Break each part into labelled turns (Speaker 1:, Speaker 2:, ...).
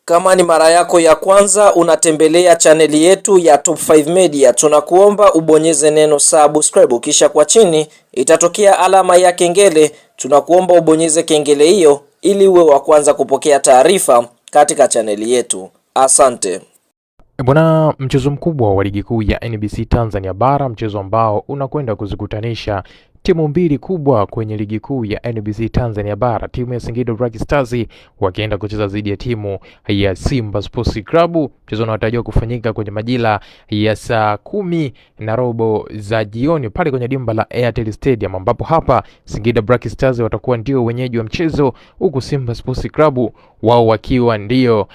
Speaker 1: Kama ni mara yako ya kwanza unatembelea chaneli yetu ya Top 5 Media, tunakuomba ubonyeze neno subscribe, kisha kwa chini itatokea alama ya kengele. Tunakuomba ubonyeze kengele hiyo ili uwe wa kwanza kupokea taarifa katika chaneli yetu. Asante.
Speaker 2: Bwana, mchezo mkubwa wa ligi kuu ya NBC Tanzania Bara, mchezo ambao unakwenda kuzikutanisha timu mbili kubwa kwenye ligi kuu ya NBC Tanzania Bara, timu ya Singida Black Stars wakienda kucheza dhidi ya timu ya Simba Sports Club. Mchezo unatarajiwa kufanyika kwenye majira ya saa 10:30 za jioni pale kwenye dimba la Airtel Stadium, ambapo hapa Singida Black Stars watakuwa ndio wenyeji wa mchezo, huku Simba Sports Club wao wakiwa ndio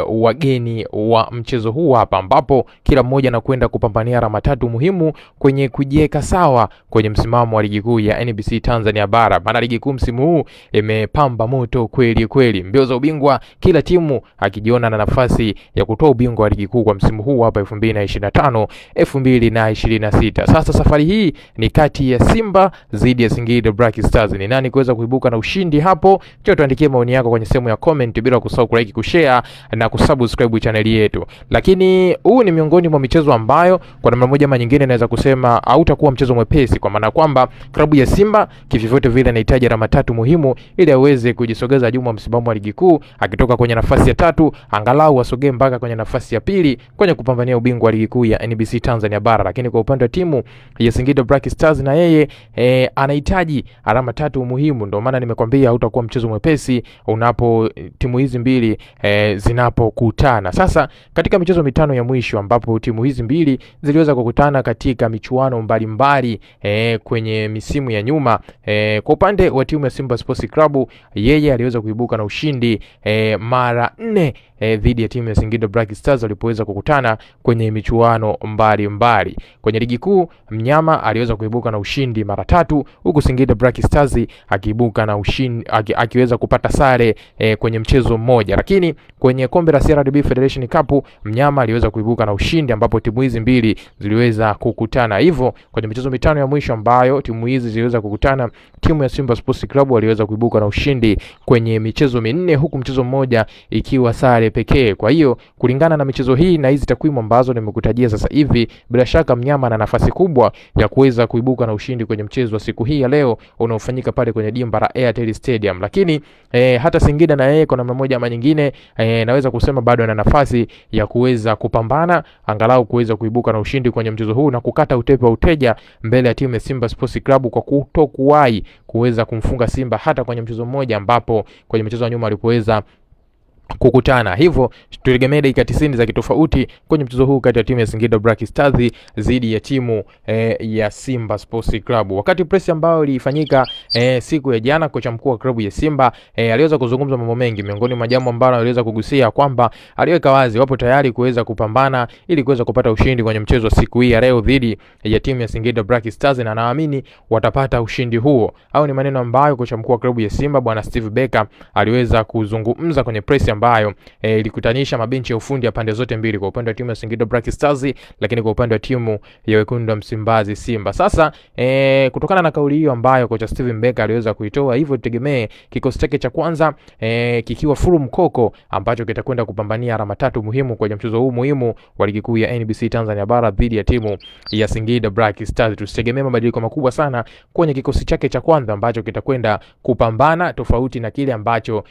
Speaker 2: wageni wa mchezo huu hapa, ambapo kila mmoja anakwenda kupambania alama tatu muhimu kwenye kujiweka sawa kwenye msimamo wa ligi kuu ya NBC Tanzania Bara. Maana ligi kuu msimu huu imepamba moto kweli kweli, mbio za ubingwa, kila timu akijiona na nafasi ya kutoa ubingwa wa ligi kuu kwa msimu huu hapa 2025 2026. Sasa safari hii ni kati ya Simba dhidi ya Singida Black Stars. Ni nani kuweza kuibuka na ushindi hapo? Njoo tuandikie maoni yako kwenye sehemu ya comment, bila kusahau kulike, kushare na kusubscribe channel yetu. Lakini huu ni miongoni mwa michezo ambayo kwa namna moja ama nyingine naweza kusema hautakuwa mchezo mwepesi, kwa maana kwamba klabu ya Simba kivyote vile inahitaji alama tatu muhimu ili aweze kujisogeza juu msimamo wa ligi kuu, akitoka kwenye nafasi ya tatu angalau asogee mpaka kwenye nafasi ya pili kwenye kupambania ubingwa wa ligi kuu ya NBC Tanzania Bara. Lakini kwa upande wa timu ya Singida Black Stars, na yeye anahitaji alama tatu muhimu. Ndio maana nimekwambia hautakuwa mchezo mwepesi unapo timu hizi mbili zinapokutana. Sasa katika michezo mitano ya mwisho ambapo timu hizi mbili ziliweza kukutana katika michuano mbalimbali kwenye misimu ya nyuma, kwa upande wa timu ya Simba Sports Club, yeye aliweza kuibuka na ushindi mara 4 dhidi ya timu ya Singida Black Stars walipoweza kukutana kwenye michuano mbalimbali. Kwenye ligi kuu mnyama aliweza kuibuka na ushindi mara 3, huku Singida Black Stars akiibuka na ushindi akiweza kupata sare kwenye mchezo mmoja. Lakini kwenye kombe la CRDB Federation Cup mnyama aliweza kuibuka na ushindi, ambapo timu hizi mbili ziliweza kukutana. Hivyo kwenye michezo mitano ya mwisho ambayo timu hizi ziliweza kukutana, timu ya Simba Sports Club waliweza kuibuka na ushindi kwenye michezo 4, huku mchezo mmoja ikiwa sare pekee. Kwa hiyo kulingana na michezo hii na hizi takwimu ambazo nimekutajia sasa hivi, bila shaka mnyama ana nafasi kubwa ya kuweza kuibuka na ushindi kwenye mchezo wa siku hii ya leo unaofanyika pale kwenye dimba la Airtel Stadium. Lakini hata Singida na yeye kwa namna moja ama nyingine naweza kusema bado ana nafasi ya kuweza kupambana angalau kuweza kuibuka na ushindi kwenye mchezo huu na kukata utepe wa uteja mbele ya timu ya Simba Sports Club kwa kutokuwahi kuweza kumfunga Simba hata kwenye mchezo mmoja, ambapo kwenye mchezo wa nyuma alipoweza kukutana. Hivyo tutegemea dakika 90 za kitofauti kwenye mchezo huu kati ya timu ya Singida Black Stars dhidi ya timu ya Simba Sports Club. Wakati press ambayo ilifanyika siku ya jana, kocha mkuu wa klabu ya Simba aliweza kuzungumza mambo mengi. Miongoni mwa jambo ambalo aliweza kugusia kwamba aliweka wazi wapo tayari kuweza kupambana ili kuweza kupata ushindi kwenye mchezo wa siku hii ya leo dhidi ya timu ya Singida Black Stars, na naamini watapata ushindi huo. Au ni maneno ambayo kocha mkuu wa klabu ya Simba bwana Steve Becker aliweza kuzungumza kwenye press ambayo ilikutanisha mabenchi ya ufundi ya pande zote mbili, kwa upande wa timu ya Singida Black Stars lakini kwa upande wa timu ya wekundu wa Msimbazi Simba. Sasa kutokana na kauli hiyo ambayo kocha Steven Becker aliweza kuitoa, hivyo tutegemee kikosi chake cha kwanza kikiwa full mkoko, ambacho kitakwenda kupambania alama tatu muhimu kwenye mchezo huu muhimu wa ligi kuu ya NBC Tanzania Bara dhidi ya timu ya Singida Black Stars. Tusitegemee mabadiliko makubwa sana kwenye kikosi chake cha kwanza ambacho kitakwenda kupambana, tofauti na kile ambacho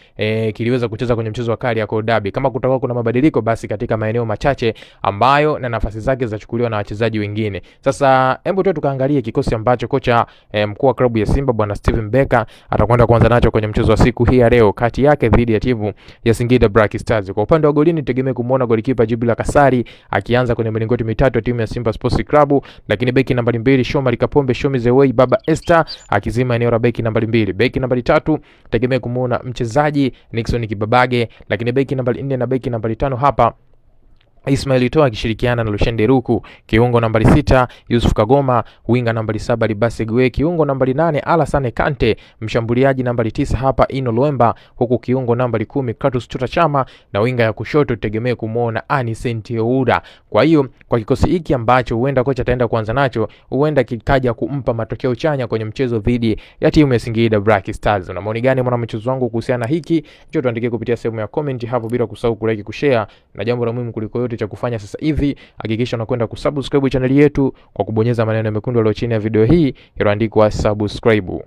Speaker 2: kiliweza kucheza kwenye mchezo wa Kariakoo Derby. Kama kutakuwa kuna mabadiliko, basi katika maeneo machache ambayo na nafasi zake zitachukuliwa na wachezaji wengine. Sasa hebu tukaangalie kikosi ambacho kocha mkuu wa klabu ya Simba bwana Steven Becker atakwenda kuanza nacho kwenye mchezo wa siku hii ya leo kati yake dhidi ya timu ya Singida Black Stars. Kwa upande wa golini tegemee kumuona golikipa Jibila Kasari akianza kwenye milingoti mitatu ya timu ya Simba Sports Club, lakini beki nambari 2 Shomari Kapombe Shomi the Way Baba Esther akizima eneo la beki nambari 2. Beki nambari 3 tegemee kumuona mchezaji Nixon Kibabage, lakini beki nambari 4 na beki nambari 5 hapa Ismail Toa akishirikiana na Lushende Ruku, kiungo nambari 6 Yusuf Kagoma, winga nambari 7 Libase Gwe, kiungo nambari 8 Alassane Kante, mshambuliaji nambari 9 hapa Ino Luemba, huku kiungo nambari 10 Kratos Chota Chama, na winga ya kushoto tegemee kumuona Anicent Oura. Kwa hiyo kwa kikosi hiki ambacho huenda kocha ataenda kuanza nacho, huenda kikaja kumpa matokeo chanya kwenye mchezo dhidi ya timu ya Singida Black Stars. Una maoni gani mwana mchezo wangu kuhusiana na hiki? Njoo tuandikie kupitia sehemu ya comment hapo, bila kusahau kulike, kushare, na jambo la muhimu kuliko yote cha kufanya sasa hivi, hakikisha unakwenda kusubscribe channel yetu kwa kubonyeza maneno mekundu yaliyo chini ya video hii yaliyoandikwa subscribe.